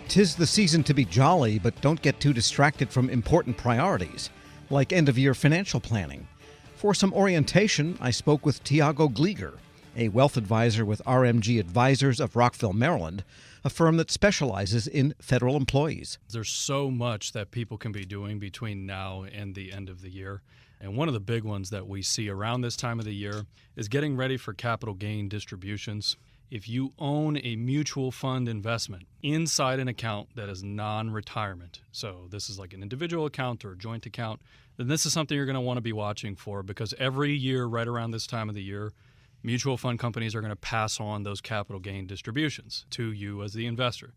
'Tis the season to be jolly, but don't get too distracted from important priorities, like end-of-year financial planning. For some orientation, I spoke with Thiago, a wealth advisor with RMG Advisors of Rockville, Maryland, a firm that specializes in federal employees. There's so much that people can be doing between now and the end of the year. And one of the big ones that we see around this time of the year is getting ready for capital gain distributions. If you own a mutual fund investment inside an account that is non-retirement, so this is like an individual account or a joint account, then this is something you're going to want to be watching for, because every year right around this time of the year, mutual fund companies are going to pass on those capital gain distributions to you as the investor.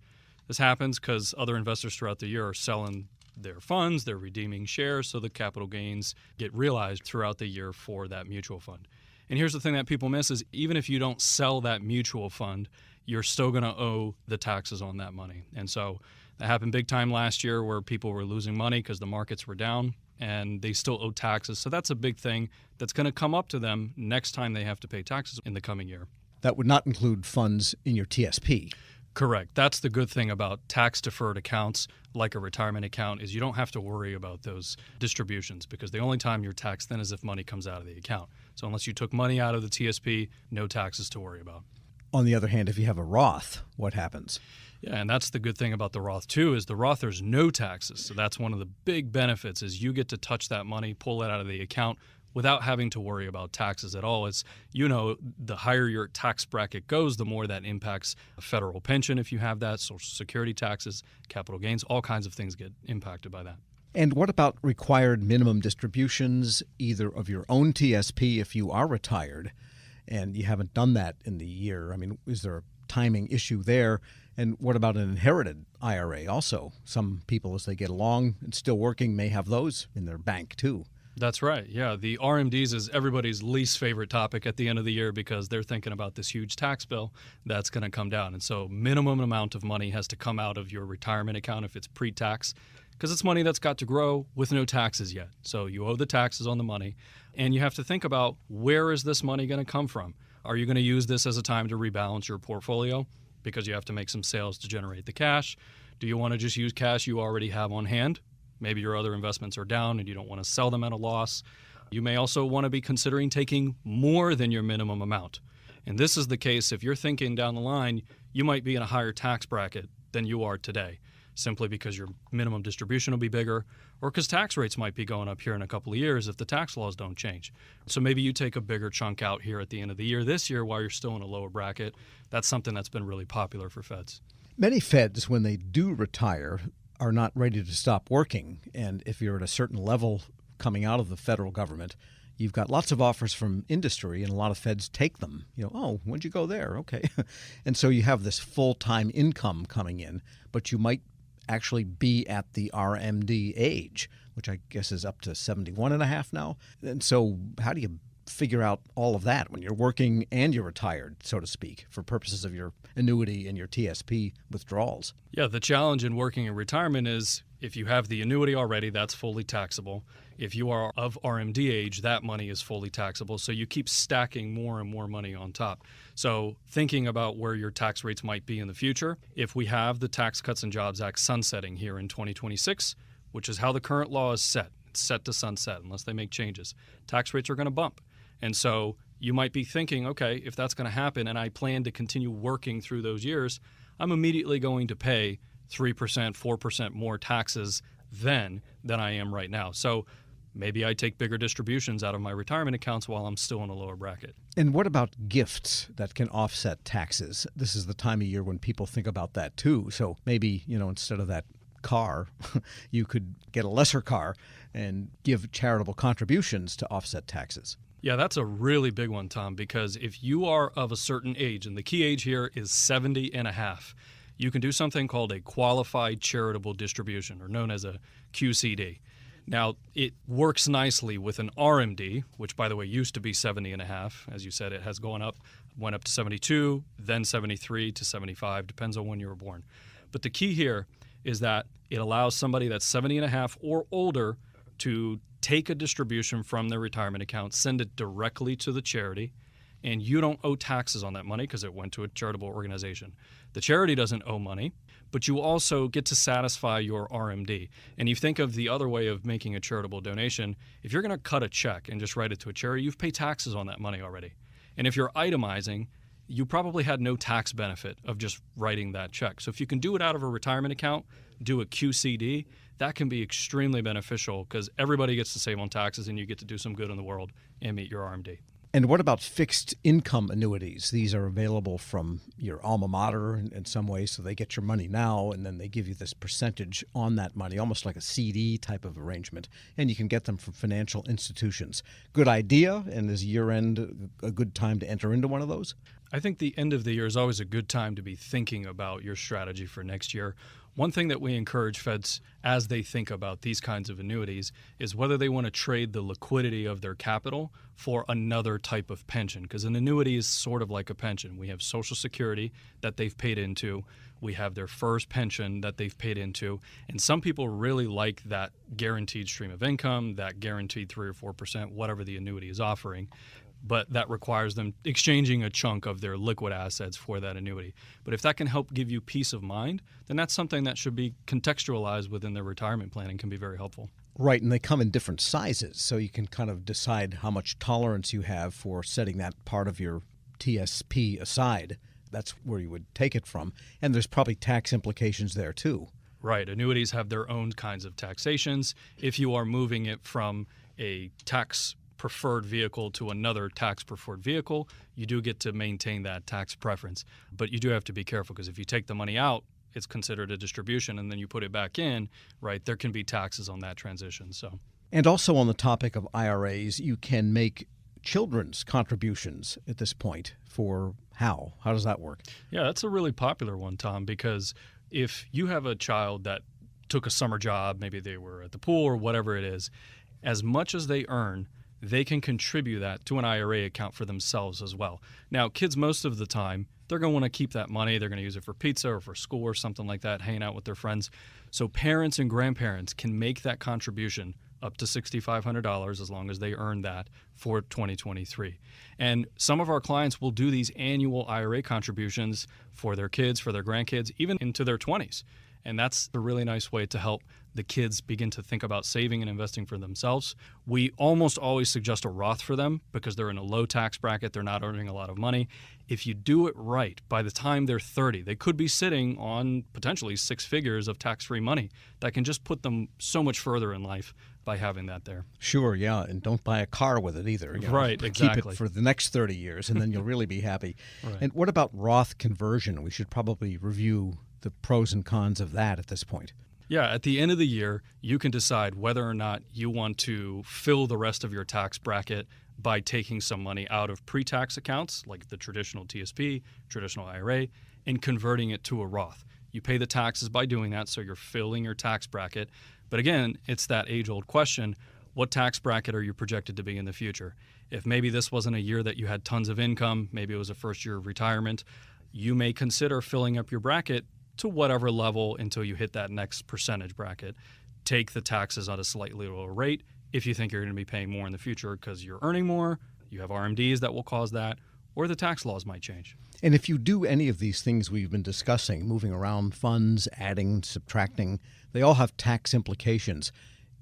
This happens because other investors throughout the year are selling their funds, they're redeeming shares, so the capital gains get realized throughout the year for that mutual fund. And here's the thing that people miss is even if you don't sell that mutual fund, you're still going to owe the taxes on that money. And so that happened big time last year where people were losing money because the markets were down and they still owe taxes. So that's a big thing that's going to come up to them next time they have to pay taxes in the coming year. That would not include funds in your TSP. Correct. That's the good thing about tax-deferred accounts like a retirement account is you don't have to worry about those distributions, because the only time you're taxed then is if money comes out of the account. So unless you took money out of the TSP, no taxes to worry about. On the other hand, if you have a Roth, what happens? Yeah, and that's the good thing about the Roth too, is the Roth, there's no taxes. So that's one of the big benefits is you get to touch that money, pull it out of the account without having to worry about taxes at all. It's, the higher your tax bracket goes, the more that impacts a federal pension if you have that, Social Security taxes, capital gains, all kinds of things get impacted by that. And what about required minimum distributions, either of your own TSP if you are retired and you haven't done that in the year? I mean, is there a timing issue there? And what about an inherited IRA also? Some people, as they get along and still working, may have those in their bank too. That's right. Yeah, the RMDs is everybody's least favorite topic at the end of the year because they're thinking about this huge tax bill that's going to come down. And so minimum amount of money has to come out of your retirement account if it's pre-tax, because it's money that's got to grow with no taxes yet. So you owe the taxes on the money, and you have to think about, where is this money going to come from? Are you going to use this as a time to rebalance your portfolio because you have to make some sales to generate the cash? Do you want to just use cash you already have on hand? Maybe your other investments are down and you don't want to sell them at a loss. You may also want to be considering taking more than your minimum amount. And this is the case if you're thinking down the line, you might be in a higher tax bracket than you are today, simply because your minimum distribution will be bigger, or because tax rates might be going up here in a couple of years if the tax laws don't change. So maybe you take a bigger chunk out here at the end of the year this year while you're still in a lower bracket. That's something that's been really popular for feds. Many feds, when they do retire, are not ready to stop working. And if you're at a certain level coming out of the federal government, you've got lots of offers from industry, and a lot of feds take them. Oh, when'd you go there? Okay. And so you have this full-time income coming in, but you might actually be at the RMD age, which I guess is up to 71 and a half now. And so how do you figure out all of that when you're working and you're retired, so to speak, for purposes of your annuity and your TSP withdrawals? Yeah, the challenge in working in retirement is if you have the annuity already, that's fully taxable. If you are of RMD age, that money is fully taxable. So you keep stacking more and more money on top. So thinking about where your tax rates might be in the future, if we have the Tax Cuts and Jobs Act sunsetting here in 2026, which is how the current law is set, it's set to sunset unless they make changes, tax rates are going to bump. And so you might be thinking, okay, if that's going to happen and I plan to continue working through those years, I'm immediately going to pay 3%, 4% more taxes then than I am right now. So maybe I take bigger distributions out of my retirement accounts while I'm still in a lower bracket. And what about gifts that can offset taxes? This is the time of year when people think about that too. So maybe, instead of that car, you could get a lesser car and give charitable contributions to offset taxes. Yeah, that's a really big one, Tom, because if you are of a certain age, and the key age here is 70 and a half, you can do something called a qualified charitable distribution, or known as a QCD. Now, it works nicely with an RMD, which, by the way, used to be 70 and a half. As you said, it has gone up, went up to 72, then 73 to 75, depends on when you were born. But the key here is that it allows somebody that's 70 and a half or older to take a distribution from their retirement account, send it directly to the charity, and you don't owe taxes on that money because it went to a charitable organization. The charity doesn't owe money, but you also get to satisfy your RMD. And you think of the other way of making a charitable donation. If you're going to cut a check and just write it to a charity, you've paid taxes on that money already. And if you're itemizing, you probably had no tax benefit of just writing that check. So if you can do it out of a retirement account, do a QCD, that can be extremely beneficial because everybody gets to save on taxes and you get to do some good in the world and meet your RMD. And what about fixed income annuities? These are available from your alma mater in some ways, so they get your money now, and then they give you this percentage on that money, almost like a CD type of arrangement, and you can get them from financial institutions. Good idea, and is year-end a good time to enter into one of those? I think the end of the year is always a good time to be thinking about your strategy for next year. One thing that we encourage Feds as they think about these kinds of annuities is whether they want to trade the liquidity of their capital for another type of pension, because an annuity is sort of like a pension. We have Social Security that they've paid into. We have their first pension that they've paid into. And some people really like that guaranteed stream of income, that guaranteed 3 or 4%, whatever the annuity is offering. But that requires them exchanging a chunk of their liquid assets for that annuity. But if that can help give you peace of mind, then that's something that should be contextualized within their retirement plan and can be very helpful. Right, and they come in different sizes, so you can kind of decide how much tolerance you have for setting that part of your TSP aside. That's where you would take it from. And there's probably tax implications there, too. Right. Annuities have their own kinds of taxations. If you are moving it from a tax preferred vehicle to another tax preferred vehicle, you do get to maintain that tax preference. But you do have to be careful because if you take the money out, it's considered a distribution, and then you put it back in, right, there can be taxes on that transition. So, and also on the topic of IRAs, you can make children's contributions at this point for how? How does that work? Yeah, that's a really popular one, Tom, because if you have a child that took a summer job, maybe they were at the pool or whatever it is, as much as they earn, they can contribute that to an IRA account for themselves as well. Now, kids most of the time, they're going to want to keep that money. They're going to use it for pizza or for school or something like that, hanging out with their friends. So parents and grandparents can make that contribution up to $6,500 as long as they earn that for 2023. And some of our clients will do these annual IRA contributions for their kids, for their grandkids, even into their 20s. And that's a really nice way to help the kids begin to think about saving and investing for themselves. We almost always suggest a Roth for them because they're in a low tax bracket. They're not earning a lot of money. If you do it right, by the time they're 30, they could be sitting on potentially 6 figures of tax-free money that can just put them so much further in life by having that there. Sure, yeah, and don't buy a car with it either. Right, exactly. Keep it for the next 30 years, and then you'll really be happy. Right. And what about Roth conversion? We should probably review the pros and cons of that at this point. Yeah, at the end of the year, you can decide whether or not you want to fill the rest of your tax bracket by taking some money out of pre-tax accounts, like the traditional TSP, traditional IRA, and converting it to a Roth. You pay the taxes by doing that, so you're filling your tax bracket. But again, it's that age-old question, what tax bracket are you projected to be in the future? If maybe this wasn't a year that you had tons of income, maybe it was a first year of retirement, you may consider filling up your bracket to whatever level until you hit that next percentage bracket. Take the taxes at a slightly lower rate if you think you're going to be paying more in the future because you're earning more, you have RMDs that will cause that, or the tax laws might change. And if you do any of these things we've been discussing, moving around funds, adding, subtracting, they all have tax implications.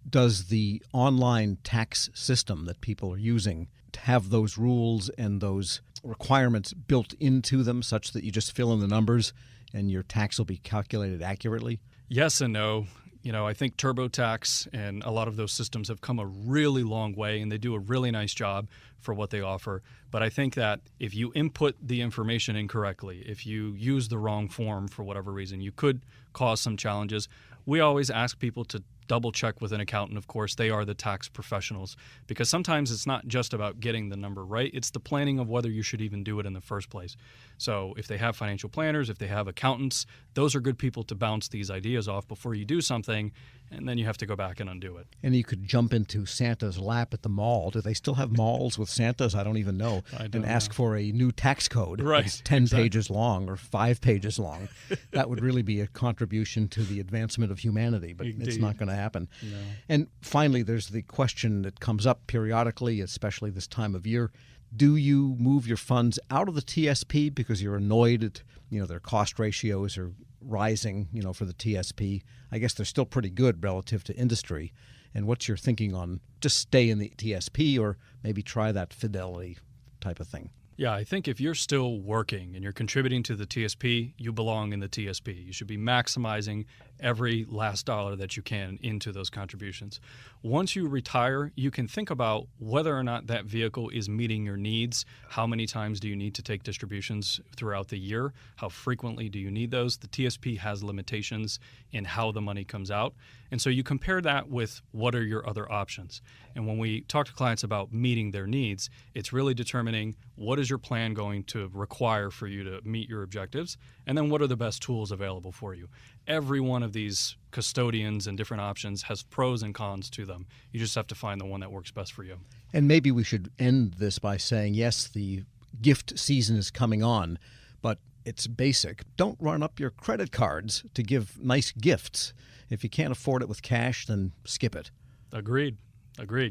Does the online tax system that people are using have those rules and those requirements built into them such that you just fill in the numbers and your tax will be calculated accurately? Yes and no. I think TurboTax and a lot of those systems have come a really long way, and they do a really nice job for what they offer. But I think that if you input the information incorrectly, if you use the wrong form for whatever reason, you could cause some challenges. We always ask people to double check with an accountant. Of course, they are the tax professionals, because sometimes it's not just about getting the number right. It's the planning of whether you should even do it in the first place. So if they have financial planners, if they have accountants, those are good people to bounce these ideas off before you do something, and then you have to go back and undo it. And you could jump into Santa's lap at the mall. Do they still have malls with Santas? I don't even know. And ask for a new tax code. Right. That's 10 pages long or 5 pages long. That would really be a contribution to the advancement of humanity, but Indeed. It's not going to happen. No. And finally, there's the question that comes up periodically, especially this time of year. Do you move your funds out of the TSP because you're annoyed at, their cost ratios are rising, for the TSP? I guess they're still pretty good relative to industry. And what's your thinking on just stay in the TSP or maybe try that Fidelity type of thing? Yeah, I think if you're still working and you're contributing to the TSP, you belong in the TSP. You should be maximizing every last dollar that you can into those contributions. Once you retire, you can think about whether or not that vehicle is meeting your needs. How many times do you need to take distributions throughout the year? How frequently do you need those? The TSP has limitations in how the money comes out. And so you compare that with what are your other options. And when we talk to clients about meeting their needs, it's really determining what is your plan going to require for you to meet your objectives, and then what are the best tools available for you. Every one of these custodians and different options has pros and cons to them. You just have to find the one that works best for you. And maybe we should end this by saying, yes, the gift season is coming on, but it's basic. Don't run up your credit cards to give nice gifts. If you can't afford it with cash, then skip it. Agreed.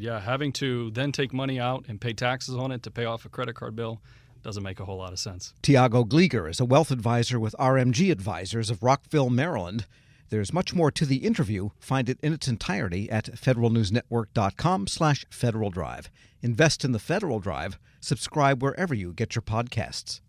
Yeah, having to then take money out and pay taxes on it to pay off a credit card bill doesn't make a whole lot of sense. Thiago Glieger is a wealth advisor with RMG Advisors of Rockville, Maryland. There's much more to the interview. Find it in its entirety at federalnewsnetwork.com/Federal Drive. Invest in the Federal Drive. Subscribe wherever you get your podcasts.